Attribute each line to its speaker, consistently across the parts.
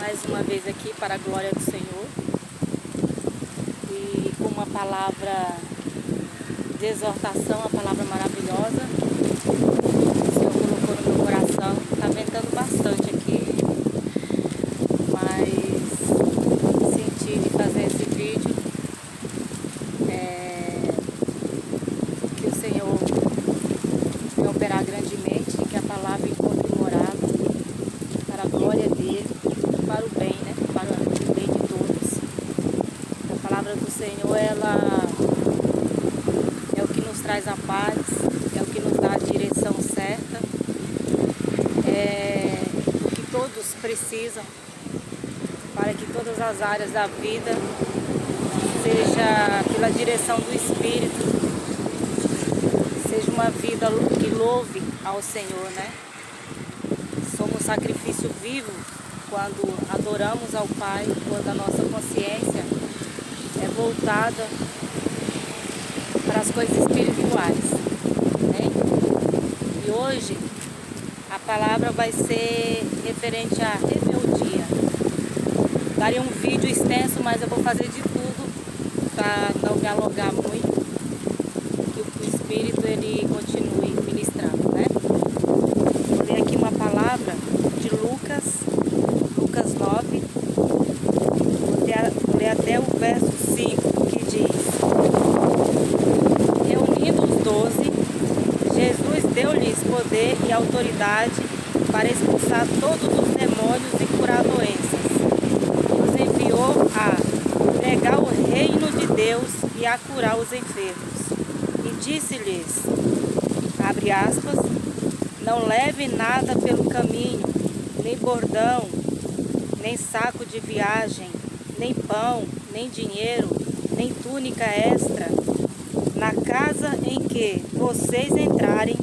Speaker 1: mais uma vez aqui para a glória do Senhor e com uma palavra de exortação, uma palavra maravilhosa. O Senhor colocou no meu coração. Está ventando bastante aqui, mas senti de fazer esse vídeo que o Senhor vai operar grandemente e que a palavra encontre morada para a glória dele, para o bem, né? Para o bem de todos. A palavra do Senhor, ela é o que nos traz a paz, é o que nos dá a direção certa, é o que todos precisam para que todas as áreas da vida seja pela direção do Espírito, seja uma vida que louve ao Senhor, né? Somos sacrifício vivo quando adoramos ao Pai, quando a nossa consciência é voltada para as coisas espirituais, né? E hoje a palavra vai ser referente à rebeldia. Daria um vídeo extenso, mas eu vou fazer de tudo para não me alongar muito, que o Espírito ele continue ministrando, né? Vou ler aqui uma palavra de Lucas 9, vou ler até o verso 5, que diz: reunindo os 12, Jesus deu-lhes poder e autoridade para expulsar todos os demônios e curar doenças. Os enviou a pregar o reino de Deus e a curar os enfermos. E disse-lhes, abre aspas, não leve nada pelo caminho, nem bordão, nem saco de viagem, nem pão, nem dinheiro, nem túnica extra. Na casa em que vocês entrarem,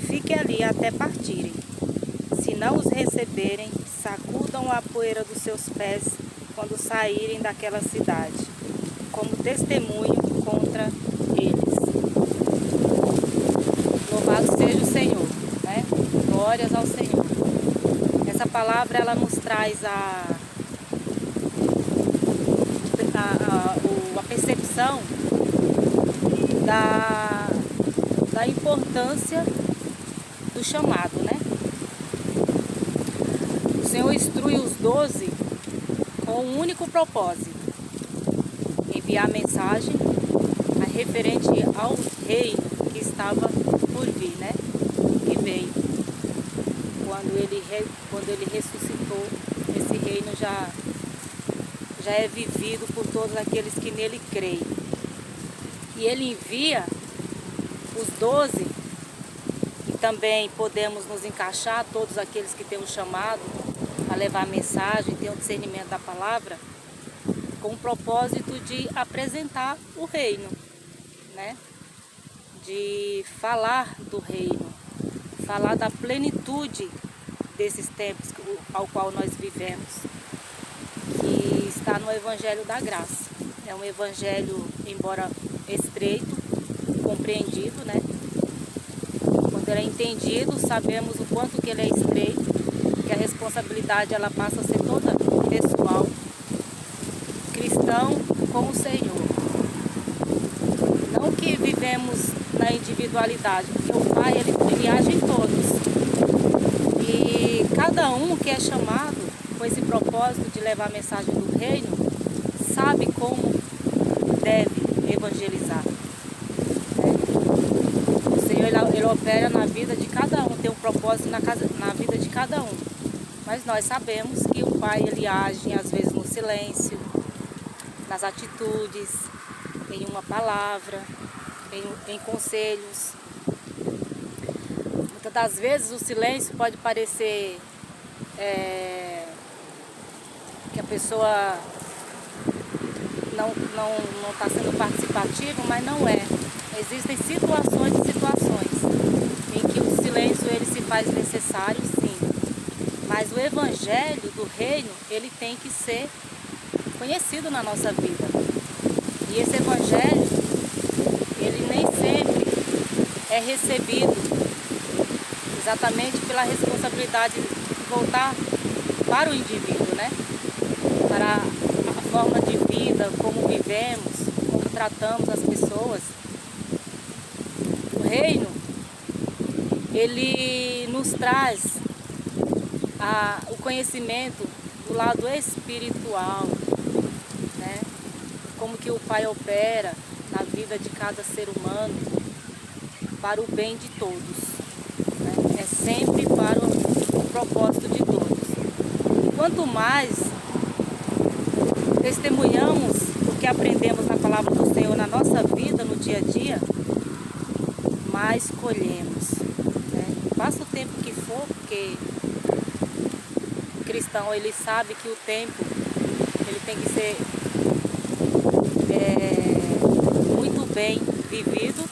Speaker 1: fique ali até partirem. Se não os receberem, sacudam a poeira dos seus pés quando saírem daquela cidade, como testemunho contra eles. Louvado seja o Senhor, né? Glórias ao Senhor. Essa palavra ela nos traz a percepção da importância do chamado, né? O Senhor instrui os 12 com um único propósito: enviar a mensagem referente ao reino que estava por vir, né? Que veio. Quando ele ressuscitou, esse reino já é vivido por todos aqueles que nele creem. E ele envia os 12, e também podemos nos encaixar, todos aqueles que têm um chamado a levar a mensagem, têm o discernimento da palavra, com o propósito de apresentar o reino, né? De falar do reino, falar da plenitude desses tempos ao qual nós vivemos, que está no Evangelho da Graça. É um evangelho, embora estreito, compreendido, né? Quando ele é entendido, sabemos o quanto que ele é estreito, que a responsabilidade ela passa a ser toda pessoal, cristão com o Senhor. Não que vivemos na individualidade, porque o Pai ele age em todos. E cada um que é chamado com esse propósito de levar a mensagem do reino, sabe como deve evangelizar. O Senhor ele opera na vida de cada um, tem um propósito na vida de cada um. Mas nós sabemos que o Pai ele age às vezes no silêncio, nas atitudes, em uma palavra, em conselhos. Muitas das vezes o silêncio pode parecer que a pessoa não está sendo participativa, mas não é. Existem situações e situações em que o silêncio ele se faz necessário, sim. Mas o evangelho do reino, ele tem que ser conhecido na nossa vida. E esse evangelho, ele nem sempre é recebido exatamente pela responsabilidade de voltar para o indivíduo, né? para a forma de vida, como vivemos, como tratamos as pessoas. O reino, ele nos traz o conhecimento do lado espiritual, né? Como que o Pai opera na vida de cada ser humano para o bem de todos, né? É sempre para o propósito de todos. Quanto mais testemunhamos o que aprendemos na palavra do Senhor na nossa vida, no dia a dia, mais colhemos, né? Passa o tempo que for, porque o cristão, ele sabe que o tempo, ele tem que ser muito bem vivido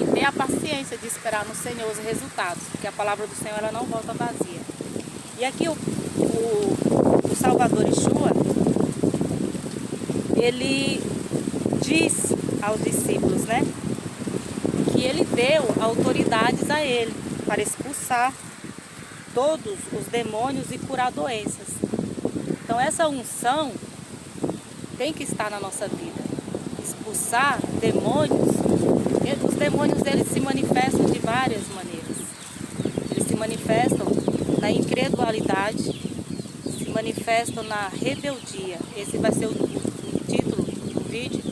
Speaker 1: e ter a paciência de esperar no Senhor os resultados, porque a palavra do Senhor, ela não volta vazia. E aqui o Salvador Yeshua, ele diz aos discípulos, né, que ele deu autoridades a ele para expulsar todos os demônios e curar doenças. Então essa unção tem que estar na nossa vida. Expulsar demônios, os demônios, eles se manifestam de várias maneiras. Eles se manifestam na incredulidade, se manifestam na rebeldia. Esse vai ser o título do vídeo.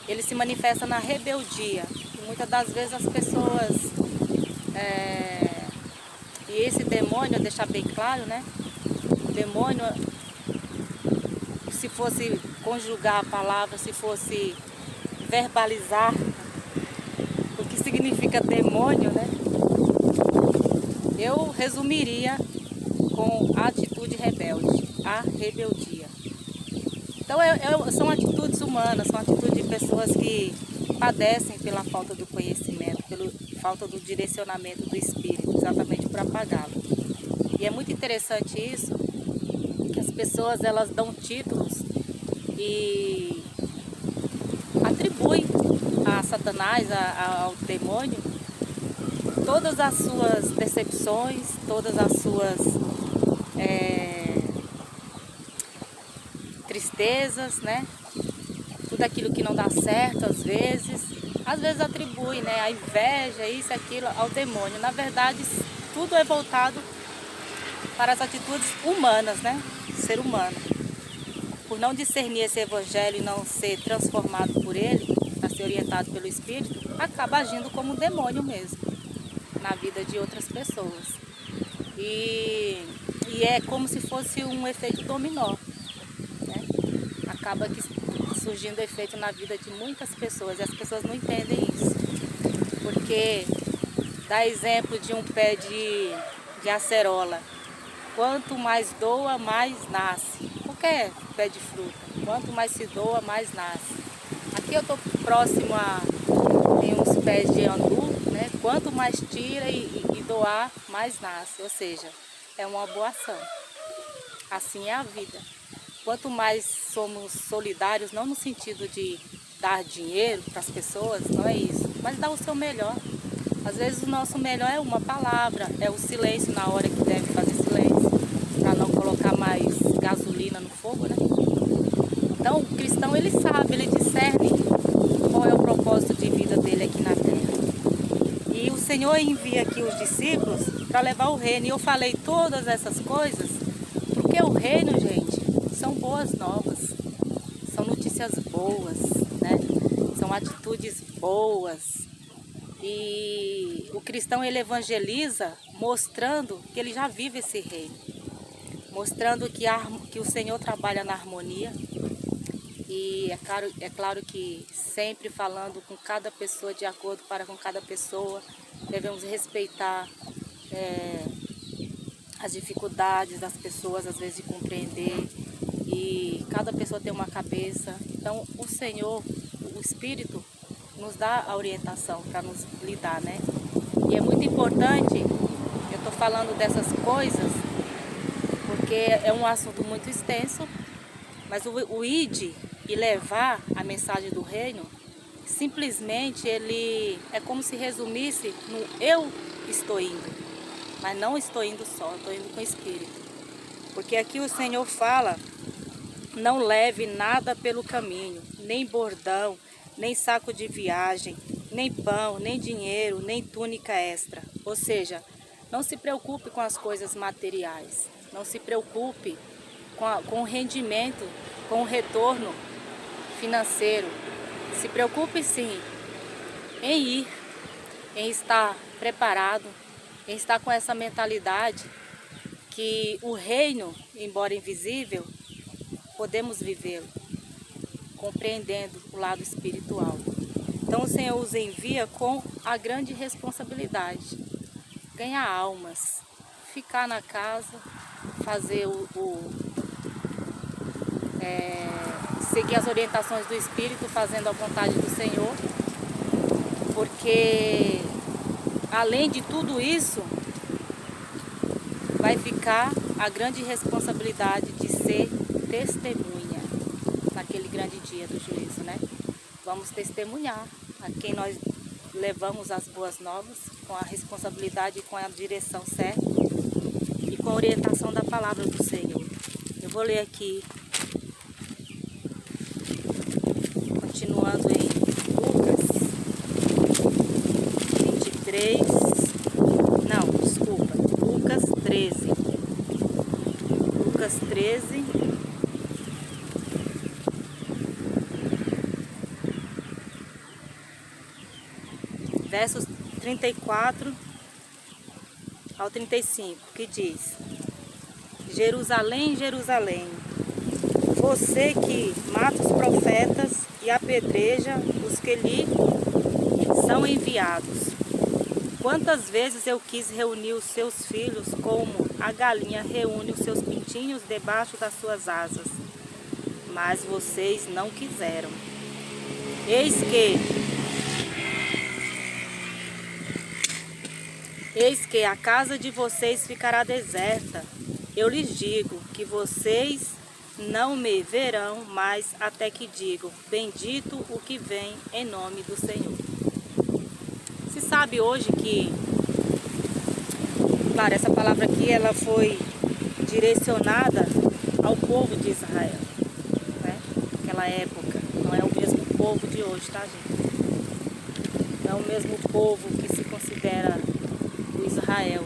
Speaker 1: Ele se manifesta na rebeldia. E muitas das vezes as pessoas... E esse demônio, deixar bem claro, né? O demônio, se fosse conjugar a palavra, se fosse verbalizar o que significa demônio, né? Eu resumiria com a atitude rebelde, a rebeldia. Então são atitudes humanas, são atitudes de pessoas que padecem pela falta do conhecimento, pela falta do direcionamento do Espírito, exatamente para apagá-lo. E é muito interessante isso, que as pessoas, elas dão títulos e atribuem a Satanás, ao demônio, todas as suas decepções, todas as suas tristezas, né? Tudo aquilo que não dá certo, às vezes atribui, né, a inveja, isso, aquilo, ao demônio. Na verdade, tudo é voltado para as atitudes humanas, né, ser humano. Por não discernir esse evangelho e não ser transformado por ele, para ser orientado pelo Espírito, acaba agindo como um demônio mesmo, na vida de outras pessoas. E é como se fosse um efeito dominó, né? Acaba que surgindo efeito na vida de muitas pessoas, e as pessoas não entendem isso. Porque dá exemplo de um pé de acerola. Quanto mais doa, mais nasce. Qualquer pé de fruta. Quanto mais se doa, mais nasce. Aqui eu estou próximo tem uns pés de andu, né? Quanto mais tira e doar, mais nasce. Ou seja, é uma boa ação. Assim é a vida. Quanto mais somos solidários, não no sentido de dar dinheiro para as pessoas, não é isso, mas dar o seu melhor. Às vezes o nosso melhor é uma palavra, é o silêncio na hora que deve fazer silêncio, para não colocar mais gasolina no fogo, né? Então o cristão, ele sabe, ele discerne qual é o propósito de vida dele aqui na terra. E o Senhor envia aqui os discípulos para levar o reino. E eu falei todas essas coisas porque o reino, gente, são boas novas, são notícias boas, né? São atitudes boas. E o cristão, ele evangeliza mostrando que ele já vive esse reino, mostrando que o Senhor trabalha na harmonia. E é claro que sempre falando com cada pessoa, de acordo para com cada pessoa, devemos respeitar as dificuldades das pessoas, às vezes, de compreender. E cada pessoa tem uma cabeça. Então o Senhor, o Espírito, nos dá a orientação para nos lidar, né? E é muito importante, eu estou falando dessas coisas, porque é um assunto muito extenso, mas o id e levar a mensagem do reino, simplesmente ele é como se resumisse no eu estou indo, mas não estou indo só, estou indo com o Espírito. Porque aqui o Senhor fala: não leve nada pelo caminho, nem bordão, nem saco de viagem, nem pão, nem dinheiro, nem túnica extra. Ou seja, não se preocupe com as coisas materiais, não se preocupe com o rendimento, com o retorno financeiro. Se preocupe sim em ir, em estar preparado, em estar com essa mentalidade que o reino, embora invisível, podemos vivê-lo, compreendendo o lado espiritual. Então o Senhor os envia com a grande responsabilidade: ganhar almas, ficar na casa, fazer seguir as orientações do Espírito, fazendo a vontade do Senhor, porque além de tudo isso, vai ficar a grande responsabilidade de ser testemunha naquele grande dia do juízo, né? Vamos testemunhar a quem nós levamos as boas novas, com a responsabilidade, com a direção certa e com a orientação da palavra do Senhor. Eu vou ler aqui, continuando em Lucas 23, Lucas 13. Lucas 13, versos 34 ao 35, que diz: Jerusalém, Jerusalém, você que mata os profetas e apedreja os que lhe são enviados. Quantas vezes eu quis reunir os seus filhos como a galinha reúne os seus pintinhos debaixo das suas asas, mas vocês não quiseram. Eis que a casa de vocês ficará deserta. Eu lhes digo que vocês não me verão mais até que digam: bendito o que vem em nome do Senhor. Se sabe hoje que, claro, essa palavra aqui ela foi direcionada ao povo de Israel, né? Naquela época, não é o mesmo povo de hoje, tá, gente? Não é o mesmo povo que se considera o Israel.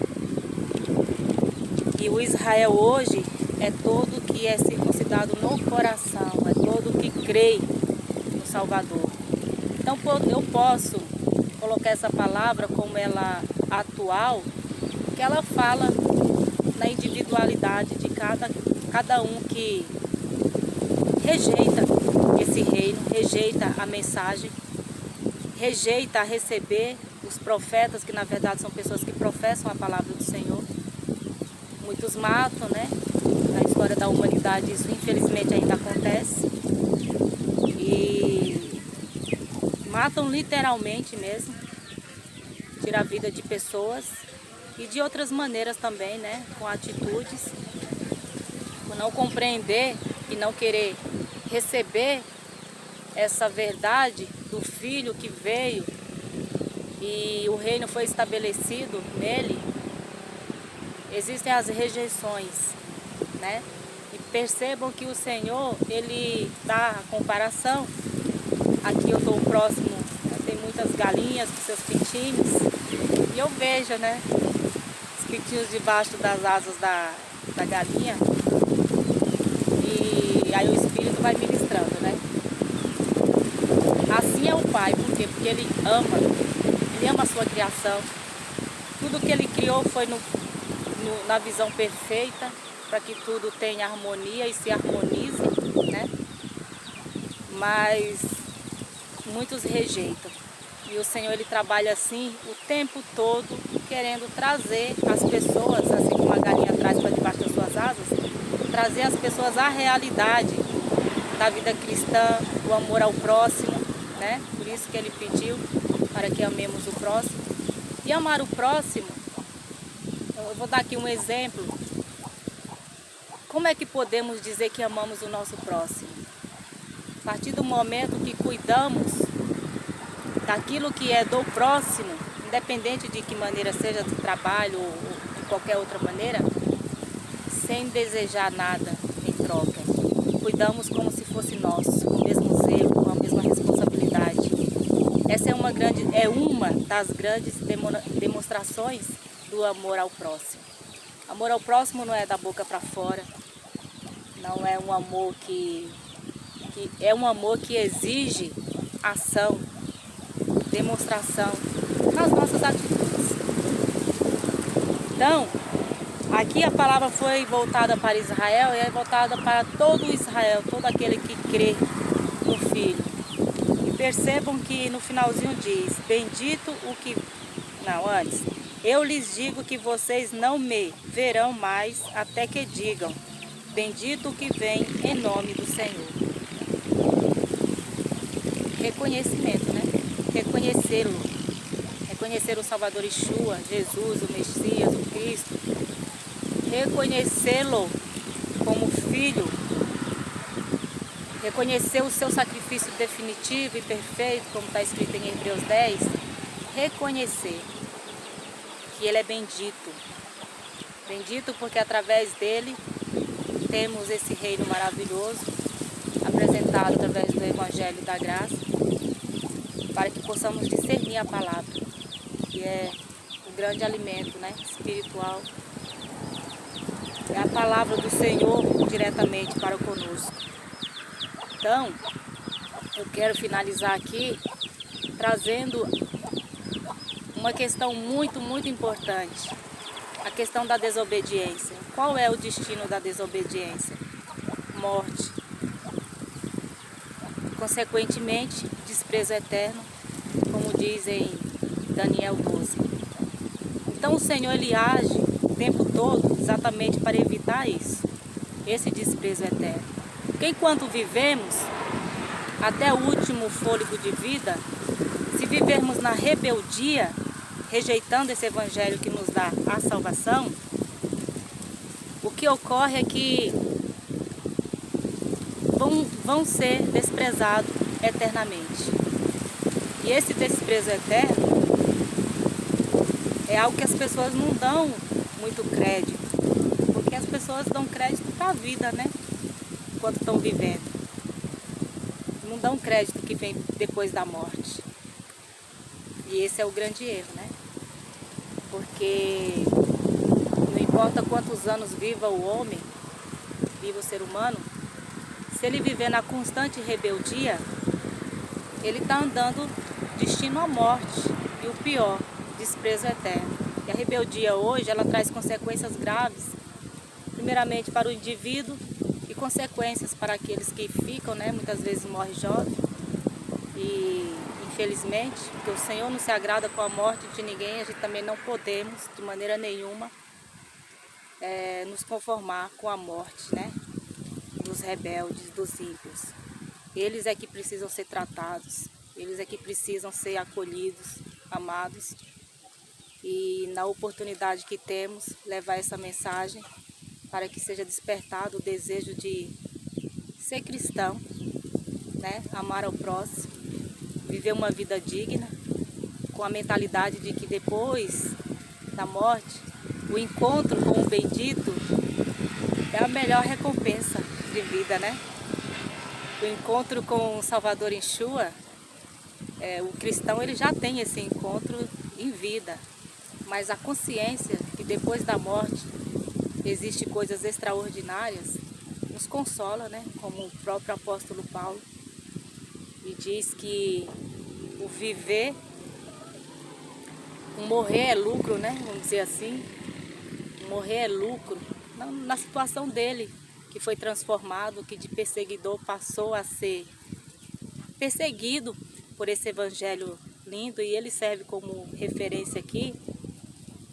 Speaker 1: E o Israel hoje é todo que é circuncidado no coração, é todo que crê no Salvador. Então eu posso colocar essa palavra como ela atual, que ela fala na individualidade de cada um que rejeita esse reino, rejeita a mensagem, rejeita a receber os profetas, que na verdade são pessoas que professam a palavra do Senhor. Muitos matam, né? Na história da humanidade isso infelizmente ainda acontece. E matam literalmente mesmo, tira a vida de pessoas e de outras maneiras também, né? Com atitudes, por não compreender e não querer receber essa verdade do Filho que veio e o reino foi estabelecido nele. Existem as rejeições, né? E percebam que o Senhor, ele dá a comparação. Aqui eu estou próximo, né? Tem muitas galinhas com seus pintinhos e eu vejo, né? Os pintinhos debaixo das asas da galinha. E aí o Espírito vai ministrando, né? Assim é o Pai, por quê? Porque Ele ama a sua criação. Tudo que Ele criou foi na visão perfeita, para que tudo tenha harmonia e se harmonize, né? Mas muitos rejeitam. E o Senhor, Ele trabalha assim o tempo todo, querendo trazer as pessoas, assim como a galinha traz para debaixo das suas asas, trazer as pessoas à realidade da vida cristã, do amor ao próximo, né? Por isso que Ele pediu para que amemos o próximo. E amar o próximo, eu vou dar aqui um exemplo. Como é que podemos dizer que amamos o nosso próximo? A partir do momento que cuidamos daquilo que é do próximo, independente de que maneira seja, de trabalho ou de qualquer outra maneira, sem desejar nada em troca. Cuidamos como se fosse nosso, com o mesmo zelo, com a mesma responsabilidade. Essa é uma das grandes demonstrações do amor ao próximo. Amor ao próximo não é da boca para fora, não é um amor é um amor que exige ação, demonstração nas nossas atitudes. Então, aqui a palavra foi voltada para Israel e é voltada para todo Israel, todo aquele que crê no Filho. E percebam que no finalzinho diz, bendito o que... Não, antes. Eu lhes digo que vocês não me verão mais até que digam, bendito o que vem em nome do Senhor. Reconhecimento, né? Reconhecê-lo. Reconhecer o Salvador Yeshua, Jesus, o Messias, o Cristo. Reconhecê-lo como filho. Reconhecer o seu sacrifício definitivo e perfeito, como está escrito em Hebreus 10. Reconhecer que ele é bendito. Bendito porque através dele temos esse reino maravilhoso, apresentado através do Evangelho da Graça, para que possamos discernir a palavra, que é o grande alimento, né, espiritual. É a palavra do Senhor diretamente para conosco. Então, eu quero finalizar aqui trazendo uma questão muito importante, a questão da desobediência. Qual é o destino da desobediência? Morte. Consequentemente, desprezo eterno, como diz em Daniel 12. Então o Senhor ele age o tempo todo exatamente para evitar isso, esse desprezo eterno. Porque enquanto vivemos, até o último fôlego de vida, se vivermos na rebeldia, rejeitando esse evangelho que nos dá a salvação, o que ocorre é que vão ser desprezados eternamente. E esse desprezo eterno é algo que as pessoas não dão muito crédito, porque as pessoas dão crédito para a vida, né? Enquanto estão vivendo. Não dão crédito que vem depois da morte. E esse é o grande erro, né? Porque não importa quantos anos viva o homem, viva o ser humano, se ele viver na constante rebeldia, ele está andando destino à morte. E o pior, desprezo eterno. E a rebeldia hoje, ela traz consequências graves, primeiramente para o indivíduo e consequências para aqueles que ficam, né? Muitas vezes morrem jovens. E infelizmente, porque o Senhor não se agrada com a morte de ninguém, a gente também não podemos, de maneira nenhuma, nos conformar com a morte, né? Dos rebeldes, dos ímpios. Eles é que precisam ser tratados, eles é que precisam ser acolhidos, amados. E na oportunidade que temos, levar essa mensagem para que seja despertado o desejo de ser cristão, né? Amar ao próximo, viver uma vida digna, com a mentalidade de que depois da morte, o encontro com o bendito é a melhor recompensa de vida, né? O encontro com o Salvador Yeshua, o cristão ele já tem esse encontro em vida, mas a consciência que depois da morte existem coisas extraordinárias nos consola, né? Como o próprio apóstolo Paulo, e diz que o viver, o morrer é lucro, né? Vamos dizer assim, o morrer é lucro. Na situação dele, que foi transformado, que de perseguidor passou a ser perseguido por esse evangelho lindo, e ele serve como referência aqui,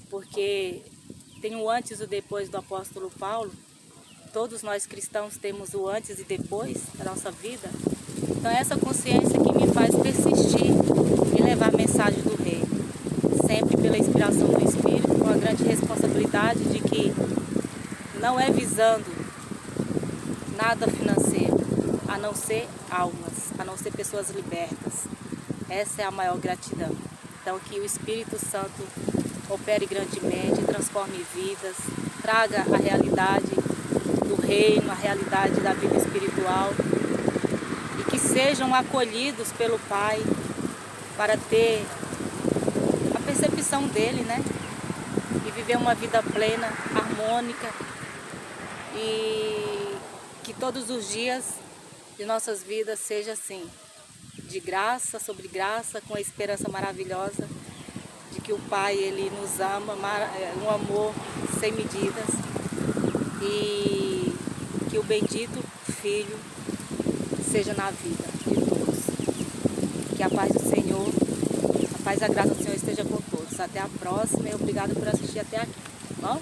Speaker 1: porque tem o antes e o depois do apóstolo Paulo. Todos nós cristãos temos o antes e depois da nossa vida. Então é essa consciência que me faz persistir em levar a mensagem do Rei, sempre pela inspiração do Espírito, com a grande responsabilidade de que não é visando nada financeiro, a não ser almas, a não ser pessoas libertas. Essa é a maior gratidão. Então que o Espírito Santo opere grandemente, transforme vidas, traga a realidade do reino, a realidade da vida espiritual, e que sejam acolhidos pelo Pai para ter a percepção dele, né? E viver uma vida plena, harmônica, e que todos os dias de nossas vidas seja assim, de graça sobre graça, com a esperança maravilhosa de que o Pai, Ele nos ama, um amor sem medidas, e que o bendito Filho seja na vida de todos. Que a paz do Senhor, a paz e a graça do Senhor esteja com todos. Até a próxima e obrigado por assistir até aqui. Bom?